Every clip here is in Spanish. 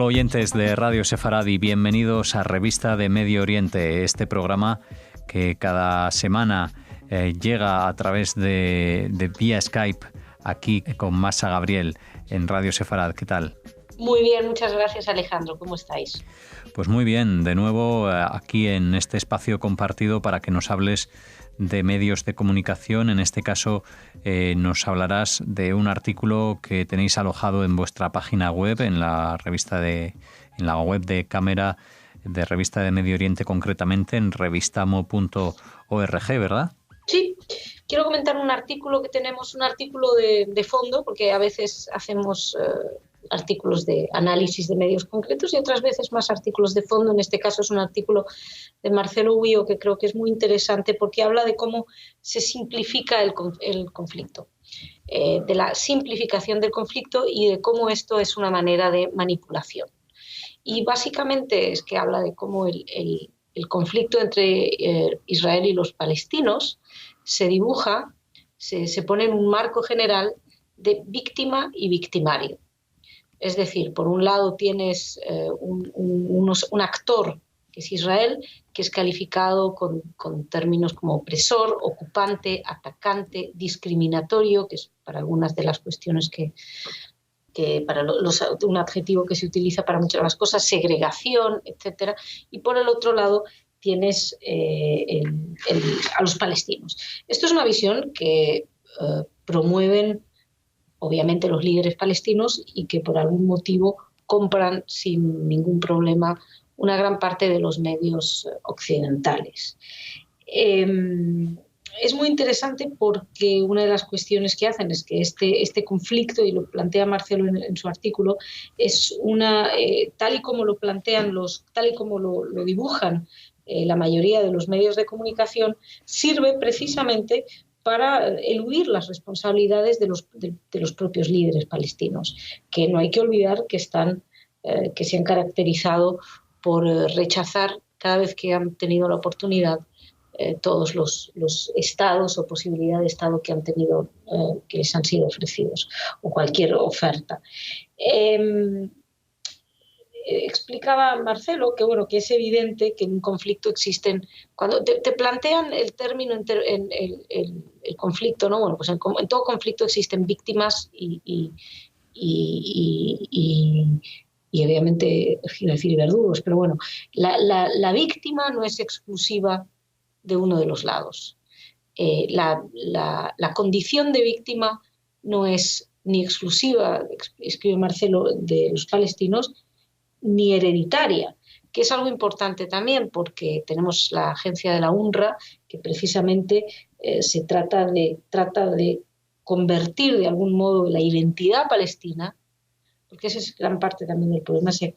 Hola oyentes de Radio Sefaradi, bienvenidos a Revista de Medio Oriente, este programa que cada semana llega a través de vía Skype aquí con Masa Gabriel en Radio Sefarad. ¿Qué tal? Muy bien, muchas gracias Alejandro, ¿cómo estáis? Pues muy bien, de nuevo aquí en este espacio compartido para que nos hables de medios de comunicación. En este caso nos hablarás de un artículo que tenéis alojado en vuestra página web, en la web de Cámara de Revista de Medio Oriente, concretamente en revistamo.org, ¿verdad? Sí, quiero comentar un artículo que tenemos, un artículo de fondo, porque a veces hacemos artículos de análisis de medios concretos y otras veces más artículos de fondo. En este caso es un artículo de Marcelo Huio que creo que es muy interesante porque habla de cómo se simplifica el conflicto, de la simplificación del conflicto y de cómo esto es una manera de manipulación. Y básicamente es que habla de cómo el conflicto entre Israel y los palestinos se dibuja, se pone en un marco general de víctima y victimario. Es decir, por un lado tienes un actor, que es Israel, que es calificado con términos como opresor, ocupante, atacante, discriminatorio, que es para algunas de las cuestiones que para un adjetivo que se utiliza para muchas de las cosas, segregación, etc. Y por el otro lado tienes a los palestinos. Esto es una visión que promueven obviamente los líderes palestinos y que por algún motivo compran sin ningún problema una gran parte de los medios occidentales. Es muy interesante porque una de las cuestiones que hacen es que este conflicto, y lo plantea Marcelo en su artículo, es tal y como lo plantean, tal y como lo dibujan la mayoría de los medios de comunicación, sirve precisamente para eludir las responsabilidades de los propios líderes palestinos, que no hay que olvidar que se han caracterizado por rechazar cada vez que han tenido la oportunidad todos los estados o posibilidad de estado que han tenido, que les han sido ofrecidos, o cualquier oferta. Explicaba Marcelo que es evidente que en un conflicto existen, cuando te plantean el término, el conflicto, ¿no? Bueno, pues en todo conflicto existen víctimas y obviamente, quiero decir, verdugos, pero bueno, la víctima no es exclusiva de uno de los lados. La condición de víctima no es ni exclusiva, escribe Marcelo, de los palestinos, ni hereditaria, que es algo importante también porque tenemos la agencia de la UNRWA que precisamente se trata de convertir de algún modo la identidad palestina, porque esa es gran parte también del problema, se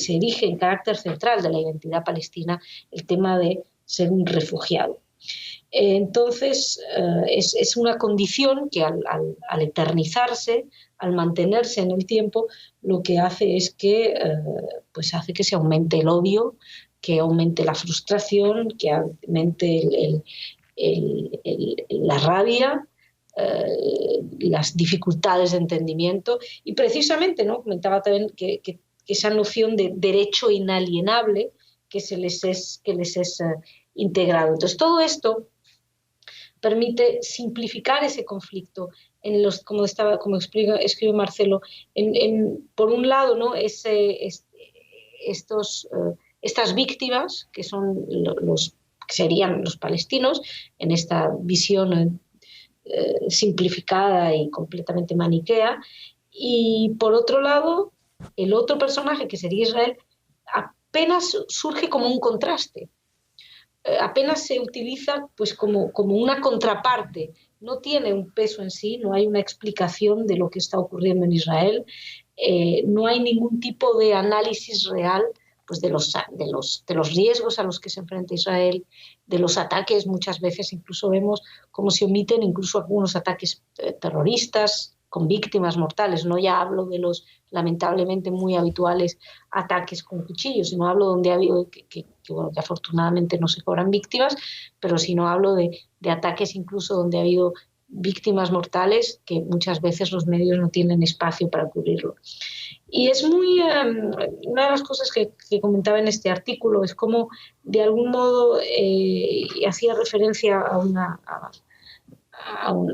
erige en carácter central de la identidad palestina el tema de ser un refugiado. Entonces, es una condición que al eternizarse, al mantenerse en el tiempo, lo que hace es que, hace que se aumente el odio, que aumente la frustración, que aumente la rabia, las dificultades de entendimiento. Y precisamente, ¿no?, comentaba también que esa noción de derecho inalienable que les es integrado. Entonces, todo esto permite simplificar ese conflicto como escribe Marcelo, por un lado, ¿no?, estas víctimas que son que serían los palestinos en esta visión simplificada y completamente maniquea, y por otro lado el otro personaje que sería Israel apenas surge como un contraste. Apenas se utiliza pues como una contraparte, no tiene un peso en sí, no hay una explicación de lo que está ocurriendo en Israel, no hay ningún tipo de análisis real pues de los riesgos a los que se enfrenta Israel, de los ataques. Muchas veces incluso vemos cómo se omiten incluso algunos ataques terroristas con víctimas mortales. No ya hablo de los lamentablemente muy habituales ataques con cuchillos, sino hablo donde ha habido que afortunadamente no se cobran víctimas, pero si no hablo de ataques incluso donde ha habido víctimas mortales que muchas veces los medios no tienen espacio para cubrirlo. Y es muy... una de las cosas que comentaba en este artículo es cómo, de algún modo, hacía referencia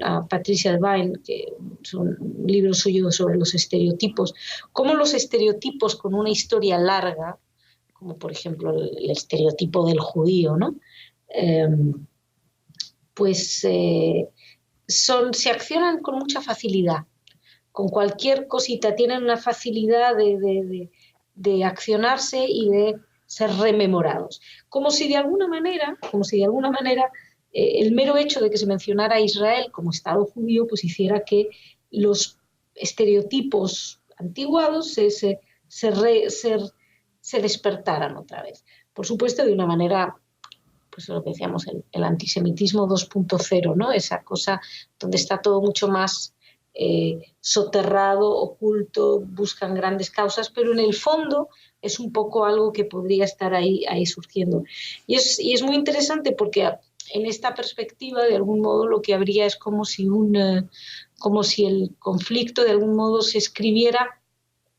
a Patricia Devine, que es un libro suyo sobre los estereotipos, cómo los estereotipos con una historia larga, como por ejemplo el estereotipo del judío, ¿no? Se accionan con mucha facilidad. Con cualquier cosita tienen una facilidad de accionarse y de ser rememorados. Como si de alguna manera el mero hecho de que se mencionara a Israel como Estado judío pues hiciera que los estereotipos antiguados se despertaran otra vez. Por supuesto, de una manera, pues lo que decíamos, el antisemitismo 2.0, ¿no? Esa cosa donde está todo mucho más soterrado, oculto, buscan grandes causas, pero en el fondo es un poco algo que podría estar ahí surgiendo. Y es muy interesante porque en esta perspectiva, de algún modo, lo que habría es como si el conflicto de algún modo se escribiera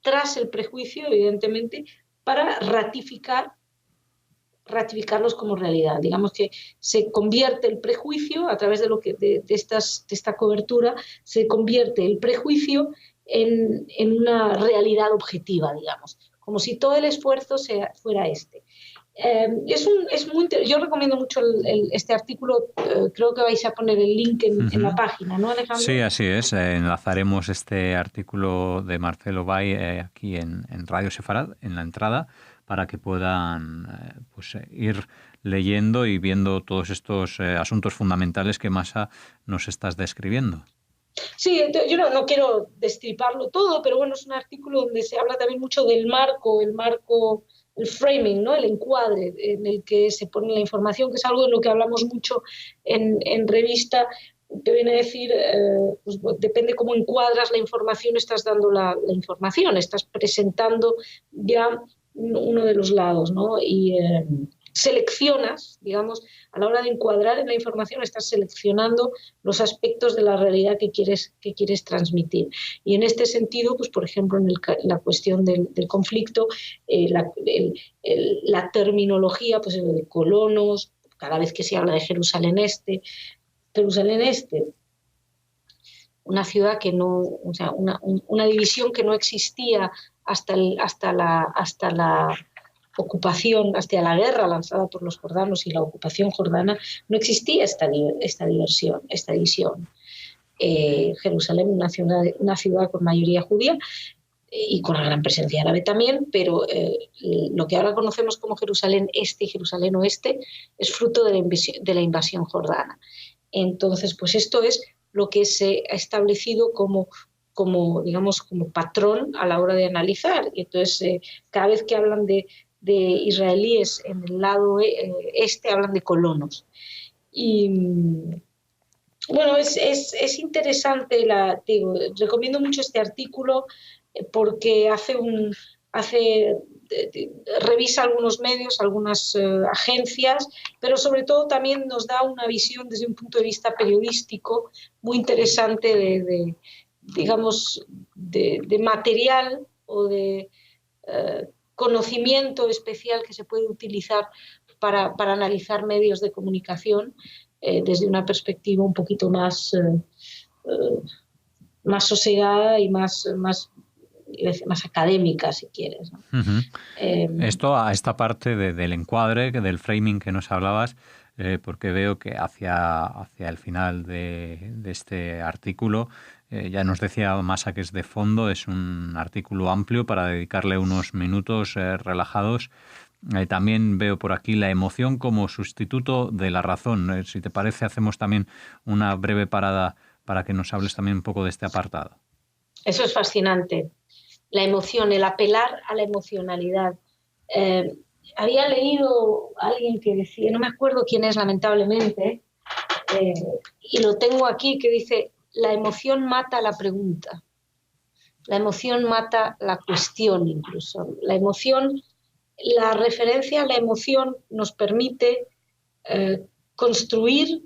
tras el prejuicio, evidentemente, para ratificarlos como realidad. Digamos que se convierte el prejuicio, a través de esta cobertura, se convierte el prejuicio en una realidad objetiva, digamos, como si todo el esfuerzo fuera este. Yo recomiendo mucho este artículo, creo que vais a poner el link en la página, ¿no, Alejandro? Sí, así es. Enlazaremos este artículo de Marcelo Bay aquí en Radio Sefarad, en la entrada, para que puedan ir leyendo y viendo todos estos asuntos fundamentales que Masa nos estás describiendo. Sí, yo no quiero destriparlo todo, pero bueno, es un artículo donde se habla también mucho del marco, el framing, ¿no? El encuadre en el que se pone la información, que es algo en lo que hablamos mucho en revista, que viene a decir, pues, depende cómo encuadras la información, estás dando la información, estás presentando ya uno de los lados, ¿no? Y seleccionas, digamos, a la hora de encuadrar en la información, estás seleccionando los aspectos de la realidad que quieres transmitir. Y en este sentido, pues por ejemplo, en la cuestión del conflicto, la terminología, pues de colonos, cada vez que se habla de Jerusalén Este, una ciudad que no, o sea, una división que no existía hasta la ocupación, hasta la guerra lanzada por los jordanos y la ocupación jordana, no existía esta división. Jerusalén, una ciudad con mayoría judía y con una gran presencia árabe también, pero lo que ahora conocemos como Jerusalén Este y Jerusalén Oeste es fruto de la invasión jordana. Entonces, pues esto es lo que se ha establecido como patrón a la hora de analizar. Y entonces, cada vez que hablan de israelíes en el lado este, hablan de colonos. Y bueno, es interesante, recomiendo mucho este artículo porque revisa algunos medios, algunas agencias, pero sobre todo también nos da una visión desde un punto de vista periodístico muy interesante de material o de conocimiento especial que se puede utilizar para analizar medios de comunicación desde una perspectiva un poquito más sosegada y más académica, si quieres, ¿no? Esta parte del encuadre, del framing que nos hablabas, porque veo que hacia el final de este artículo ya nos decía Masa que es de fondo, es un artículo amplio para dedicarle unos minutos relajados. También veo por aquí la emoción como sustituto de la razón. Si te parece, hacemos también una breve parada para que nos hables también un poco de este apartado. Eso es fascinante. La emoción, el apelar a la emocionalidad. Había leído a alguien que decía, no me acuerdo quién es lamentablemente, y lo tengo aquí, que dice, la emoción mata la pregunta, la emoción mata la cuestión incluso. La referencia a la emoción nos permite construir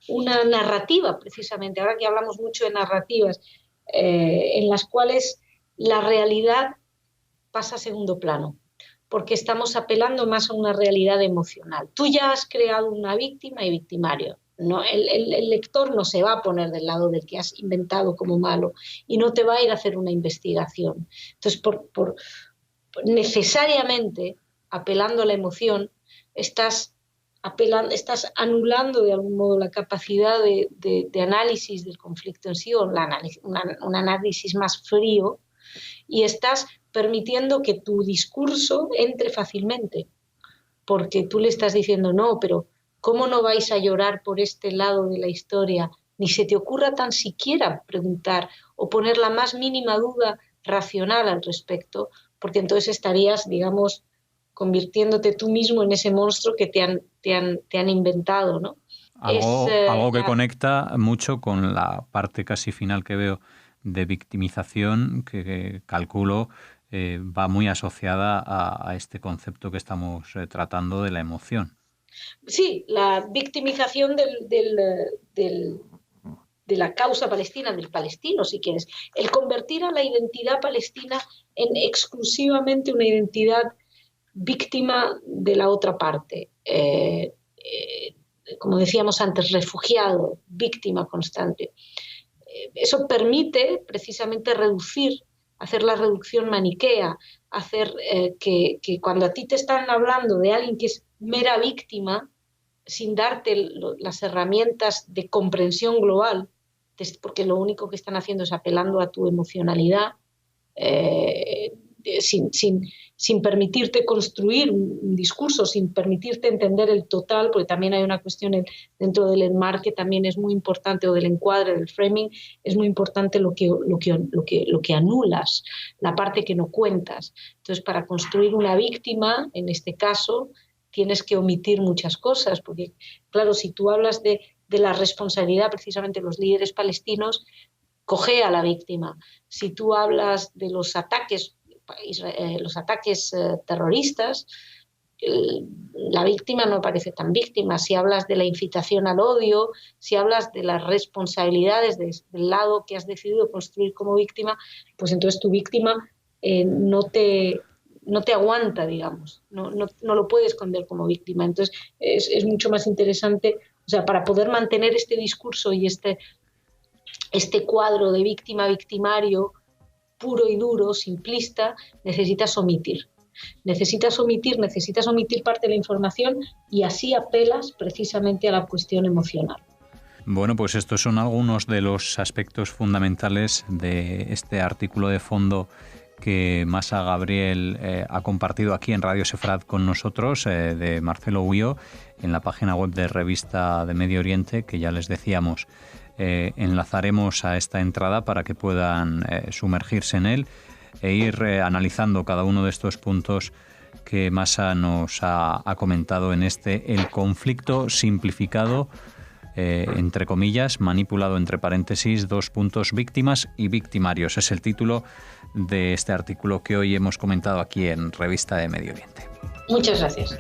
una narrativa, precisamente, ahora que hablamos mucho de narrativas, en las cuales la realidad pasa a segundo plano, porque estamos apelando más a una realidad emocional. Tú ya has creado una víctima y victimario. No, el lector no se va a poner del lado del que has inventado como malo y no te va a ir a hacer una investigación. Entonces, necesariamente, apelando a la emoción, estás anulando de algún modo la capacidad de análisis del conflicto en sí, o un análisis más frío, y estás permitiendo que tu discurso entre fácilmente, porque tú le estás diciendo, no, pero ¿cómo no vais a llorar por este lado de la historia? Ni se te ocurra tan siquiera preguntar o poner la más mínima duda racional al respecto, porque entonces estarías, digamos, convirtiéndote tú mismo en ese monstruo que te han inventado, ¿no? Algo que conecta mucho con la parte casi final que veo de victimización, que calculo va muy asociada a este concepto que estamos tratando de la emoción. Sí, la victimización de la causa palestina, del palestino, si quieres. El convertir a la identidad palestina en exclusivamente una identidad víctima de la otra parte. Como decíamos antes, refugiado, víctima constante. Eso permite precisamente hacer la reducción maniquea, hacer que cuando a ti te están hablando de alguien que es mera víctima, sin darte las herramientas de comprensión global, porque lo único que están haciendo es apelando a tu emocionalidad, sin permitirte construir un discurso, sin permitirte entender el total, porque también hay una cuestión dentro del enmarque, también es muy importante, o del encuadre, del framing, es muy importante lo que anulas, la parte que no cuentas. Entonces, para construir una víctima, en este caso, tienes que omitir muchas cosas, porque, claro, si tú hablas de la responsabilidad precisamente de los líderes palestinos, cojea a la víctima. Si tú hablas de los ataques terroristas, la víctima no parece tan víctima. Si hablas de la incitación al odio, si hablas de las responsabilidades del lado que has decidido construir como víctima, pues entonces tu víctima no te aguanta, digamos, no lo puede esconder como víctima. Entonces es mucho más interesante, o sea, para poder mantener este discurso y este cuadro de víctima-victimario puro y duro, simplista, necesitas omitir parte de la información, y así apelas precisamente a la cuestión emocional. Bueno, pues estos son algunos de los aspectos fundamentales de este artículo de fondo que Masa Gabriel ha compartido aquí en Radio Sefrat con nosotros, de Marcelo Huio, en la página web de Revista de Medio Oriente, que ya les decíamos, enlazaremos a esta entrada para que puedan sumergirse en él e ir analizando cada uno de estos puntos que Masa nos ha comentado en el conflicto simplificado, entre comillas, manipulado entre paréntesis, víctimas y victimarios. Es el título de este artículo que hoy hemos comentado aquí en Revista de Medio Oriente. Muchas gracias.